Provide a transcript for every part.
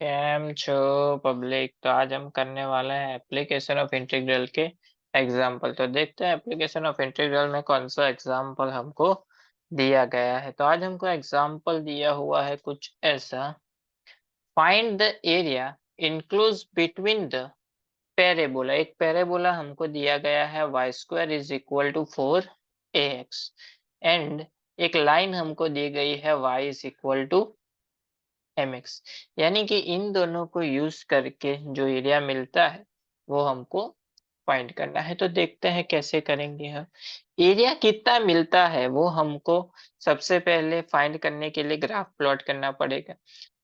Cam छो public. तो आज हम करने वाले हैं एप्लीकेशन ऑफ इंटीग्रल के एग्जाम्पल। तो देखते हैं एप्लीकेशन ऑफ इंटीग्रल में कौन सा एग्जाम्पल हमको दिया गया है। तो आज हमको एग्जाम्पल दिया हुआ है कुछ ऐसा। Find the area enclosed between the parabola. एक पैरेबोला हमको दिया गया है Y square is equal to 4ax and एक लाइन हमको दी गई है y is equal to mx। यानी कि इन दोनों को यूज करके जो एरिया मिलता है वो हमको फाइंड करना है। तो देखते हैं कैसे करेंगे हम। एरिया कितना मिलता है वो हमको सबसे पहले फाइंड करने के लिए ग्राफ प्लॉट करना पड़ेगा।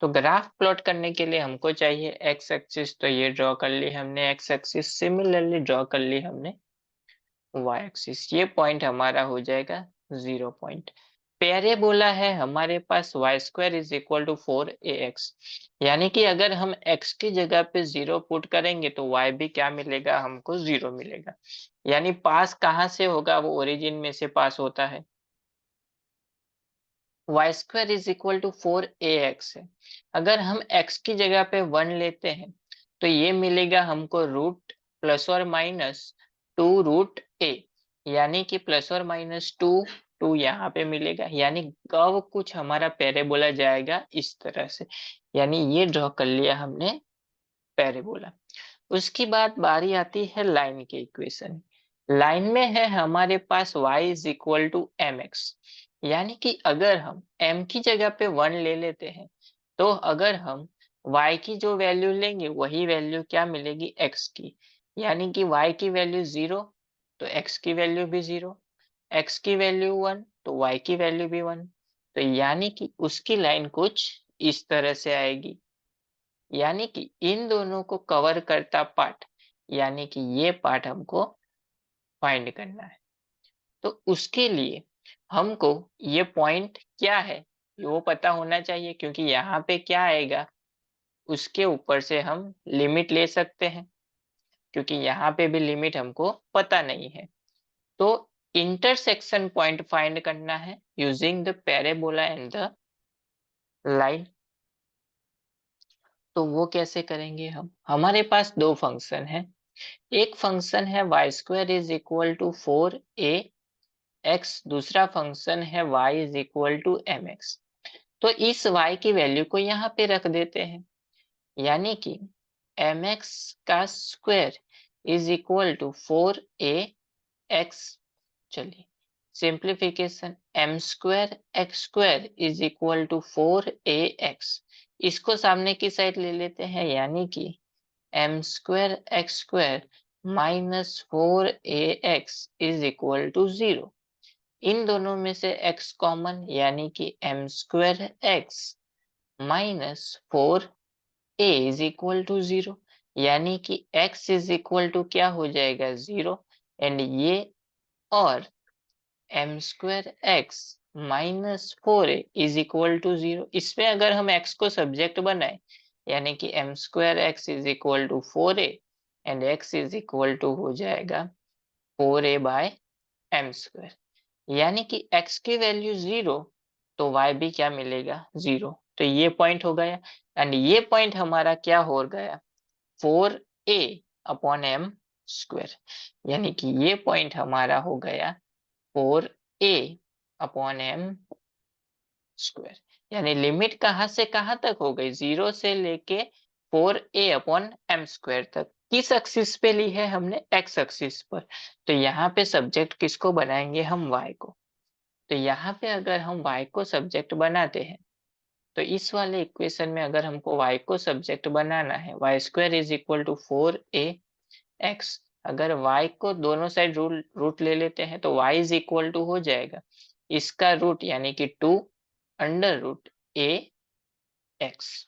तो ग्राफ प्लॉट करने के लिए हमको चाहिए एक्स एक्सिस। तो ये ड्रॉ कर ली हमने एक्स एक्सिस। सिमिलरली ड्रॉ कर ली हमने वाई एक्सिस। ये पॉइंट हमारा हो जाएगा 0 पॉइंट। पैरेबोला है हमारे पास Y square is equal to 4ax। यानी कि अगर हम x की जगह पे 0 पुट करेंगे तो y भी क्या मिलेगा, हमको 0 मिलेगा। यानी पास कहाँ से होगा, वो ओरिजिन में से पास होता है। Y square is equal to 4ax है। अगर हम x की जगह पे 1 लेते हैं तो ये मिलेगा हमको रूट प्लस और माइनस 2√a। यानी कि प्लस और माइनस 2 यहाँ पे मिलेगा। यानी कव कुछ हमारा पैरेबोला जाएगा इस तरह से। यानी ये ड्रॉ कर लिया हमने पैरेबोला। उसकी बाद बारी आती है लाइन के इक्वेशन। लाइन में है हमारे पास y is equal to mx। यानी कि अगर हम m की जगह पे 1 ले लेते हैं तो अगर हम y की जो वैल्यू लेंगे वही वैल्यू क्या मिलेगी, x की। यानी कि y की वैल्यू 0 तो x की वैल्यू भी 0, x की वैल्यू 1 तो y की वैल्यू भी 1। तो यानी कि उसकी लाइन कुछ इस तरह से आएगी। यानी कि इन दोनों को कवर करता पार्ट, यानी कि ये पार्ट हमको फाइंड करना है। तो उसके लिए हमको ये पॉइंट क्या है वो पता होना चाहिए, क्योंकि यहाँ पे क्या आएगा उसके ऊपर से हम लिमिट ले सकते हैं, क्योंकि यहाँ पे भी लिमिट हमको पता नहीं है। तो इंटरसेक्शन पॉइंट फाइंड करना है using the parabola and the line. तो वो कैसे करेंगे हम, हमारे पास दो फंक्शन है। एक फंक्शन है Y square is equal to 4ax, दूसरा फंक्शन है y is equal to mx। तो इस y की वैल्यू को यहाँ पे रख देते हैं। यानी कि mx का square is equal to 4ax। चलिए simplification, m square x square is equal to 4ax। इसको सामने की साइड ले लेते हैं। यानी कि m square x square minus 4ax is equal to 0। इन दोनों में से x कॉमन, यानी कि m square x minus 4a is equal to 0। यानी कि x इज इक्वल टू क्या हो जाएगा, 0। एंड ये और m square x minus 4a is equal to 0, इसमें अगर हम x को सब्जेक्ट बनाए, यानी कि m square x is equal to 4a and x is equal to हो जाएगा 4a बाय m स्क्वायर। यानी कि x की वैल्यू 0 तो y भी क्या मिलेगा, 0। तो ये पॉइंट हो गया। एंड ये पॉइंट हमारा क्या हो गया, 4a अपॉन m स्क्वायर। यानी कि ये पॉइंट हमारा हो गया 4a अपॉन m स्क्वायर। यानी लिमिट कहाँ से कहाँ तक हो गई, 0 से लेके 4a अपॉन m स्क्वायर तक। किस एक्सिस पे ली है हमने, x एक्सिस पर। तो यहाँ पे सब्जेक्ट किसको बनाएंगे हम, y को। तो यहाँ पे अगर हम y को सब्जेक्ट बनाते हैं तो इस वाले इक्वेशन में अगर हमको y को सब्जेक्ट बनाना है, Y square is equal to 4ax। अगर y को दोनों साइड रूट ले लेते हैं तो y इज इक्वल टू हो जाएगा इसका रूट, यानी कि 2 under root ax।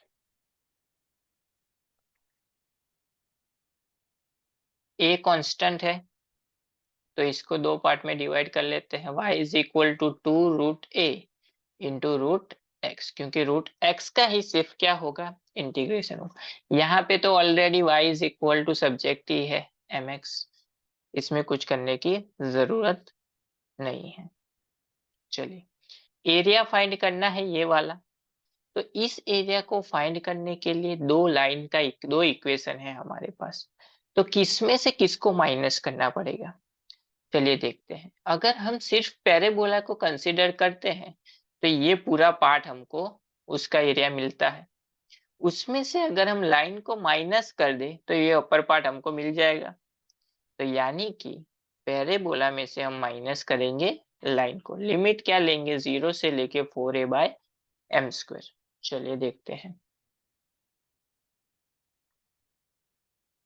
a constant है तो इसको दो पार्ट में डिवाइड कर लेते हैं। y is equal to 2√a into root X, क्योंकि रूट एक्स का ही सिर्फ क्या होगा, इंटीग्रेशन होगा। यहाँ पे तो already y is equal to subject ही है mx, इसमें कुछ करने की जरूरत नहीं है। चलिए एरिया फाइंड करना है ये वाला। तो इस एरिया को फाइंड करने के लिए दो इक्वेशन है हमारे पास। तो किसमें से किसको माइनस करना पड़ेगा, चलिए देखते हैं। अगर हम सिर्फ पैराबोला को कंसीडर करते हैं तो ये पूरा पार्ट हमको उसका एरिया मिलता है। उसमें से अगर हम लाइन को माइनस कर दें तो ये अपर पार्ट हमको मिल जाएगा। तो यानी कि पैराबोला में से हम माइनस करेंगे लाइन को। लिमिट क्या लेंगे, 0 से लेके 4a/m²। चलिए देखते हैं।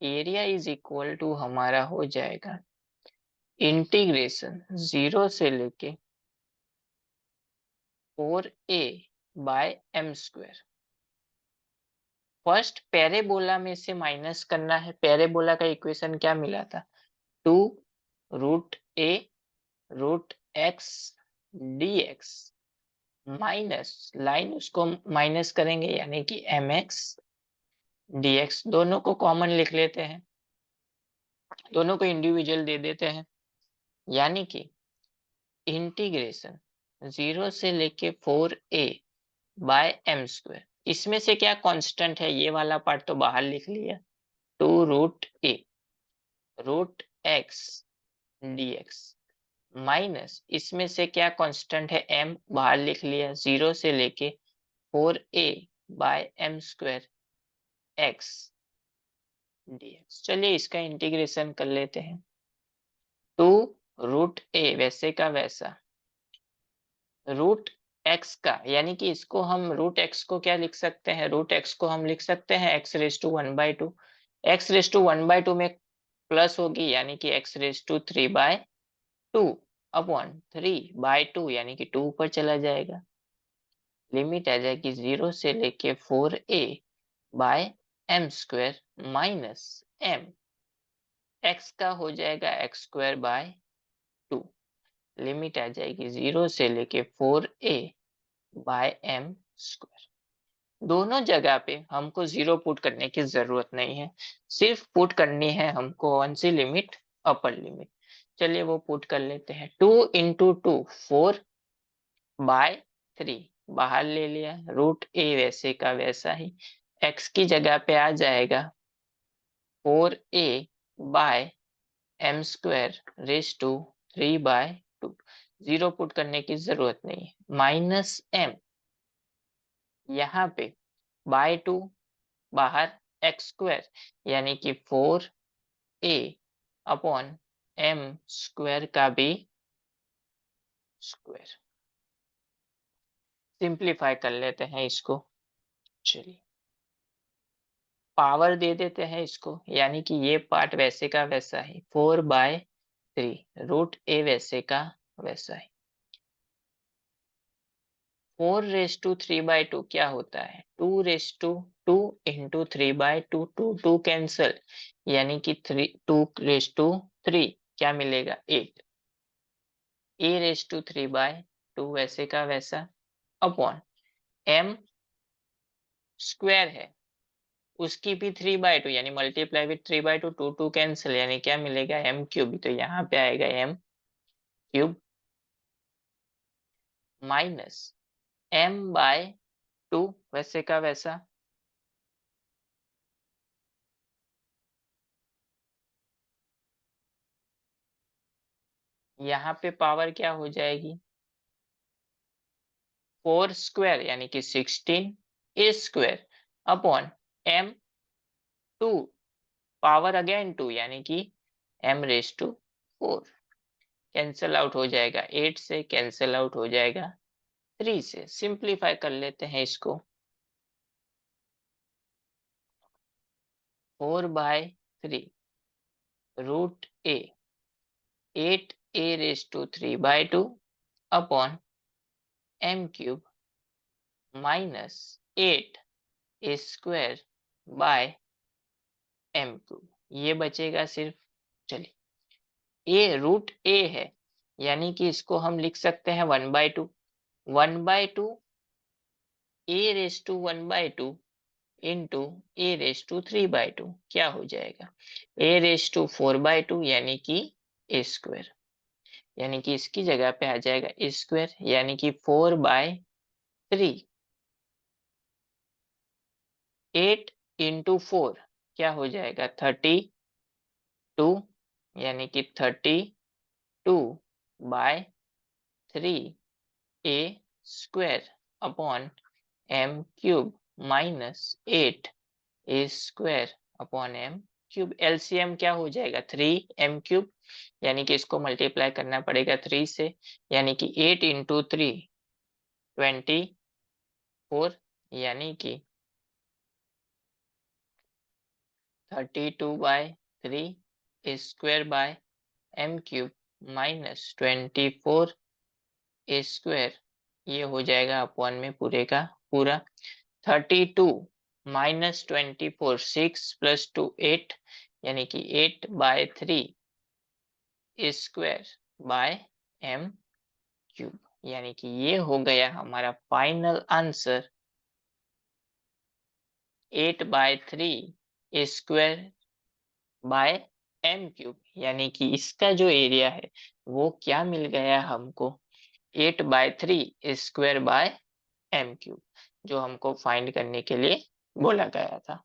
एरिया इज इक्वल टू हमारा हो जाएगा इंटीग्रेशन 0 से लेके 4a/m²। फर्स्ट पैराबोला में से माइनस करना है। पैराबोला का इक्वेशन क्या मिला था, 2√a√x dx माइनस लाइन उसको माइनस करेंगे यानी कि mx dx। दोनों को कॉमन लिख लेते हैं, दोनों को इंडिविजुअल दे देते हैं, यानी कि इंटीग्रेशन 0 से लेके 4a/m²। इसमें से क्या कांस्टेंट है, ये वाला पार्ट तो बाहर लिख लिया, 2√a√x dx माइनस इसमें से क्या कांस्टेंट है, m बाहर लिख लिया, 0 से लेके 4a/m² x dx। चलिए इसका इंटीग्रेशन कर लेते हैं। 2√a वैसे का वैसा रूट एक्स का, यानी कि इसको हम रूट एक्स को क्या लिख सकते हैं, रूट एक्स को हम लिख सकते हैं x⁻²। x⁻² में प्लस होगी यानी कि x⁻³ अपॉन 3/2 यानी कि 2 ऊपर चला जाएगा। लिमिट आ जाएगी 0 से लेके 4a/m² माइनस m, x का हो जाएगा x²/2। लिमिट आ जाएगी 0 से लेके 4a/m²। दोनों जगह पे हमको 0 पुट करने की जरूरत नहीं है, सिर्फ पुट करनी है हमको कौन सी लिमिट, अपर लिमिट। चलिए वो पुट कर लेते हैं। 2 × 2 4/3 बाहर ले लिया, √a वैसे का वैसा ही, x की जगह पे आ जाएगा 4a/m²⁵ 0 पुट करने की जरूरत नहीं है, माइनस m यहाँ पे /2 बाहर x² यानी कि 4a/m² का भी स्क्वायर। सिंप्लीफाई कर लेते हैं इसको। चलिए पावर दे देते हैं इसको, यानी कि ये पार्ट वैसे का वैसा ही 4/3 √a वैसे का वैसा ही। 4⁵3/2 क्या होता है, 2⁵2 × 3/2, 2 कैंसल यानी कि 2⁵3 क्या मिलेगा 8। a⁵3/2 वैसे का वैसा अपॉन m स्क्वायर है उसकी भी 3/2 यानी मल्टीप्लाई विथ 3/2, 2 कैंसिल यानी क्या मिलेगा m³ तो यहाँ पे आएगा m³ माइनस m/2 वैसे का वैसा यहाँ पे पावर क्या हो जाएगी 4² यानी कि 16a² upon m2 power again 2 यानी कि m⁴ कैंसल आउट हो जाएगा, 8 से कैंसल आउट हो जाएगा 3 से। सिंप्लीफाई कर लेते हैं इसको, 4/3 √a 8a⁵3/2 upon m³ minus 8a²/m³। ये बचेगा सिर्फ। चलिए a√a है यानी कि इसको हम लिख सकते हैं 1/2, 1/2 a⁻² इंटू a⁻3/2 क्या हो जाएगा a⁴/2 यानी कि a², यानी कि इसकी जगह पे आ जाएगा a² यानी कि 4/3 8 इंटू 4 क्या हो जाएगा 32 यानी कि 32/3 a² upon m cube minus 8 a² upon m cube. LCM क्या हो जाएगा 3m³ यानी कि इसको मल्टीप्लाई करना पड़ेगा 3 से, यानी कि 8 इंटू 3 24 यानी कि 32/3 a² माइनस 24 a², ये हो जाएगा अपॉन में पूरे का पूरा। 32 माइनस 24 6 प्लस 2 8 यानी कि 8/3 a² बाय m³ यानी कि ये हो गया हमारा final answer 8/3 a² bye m³ यानी कि इसका जो एरिया है वो क्या मिल गया हमको 8/3 a² बाय m³ जो हमको फाइंड करने के लिए बोला गया था।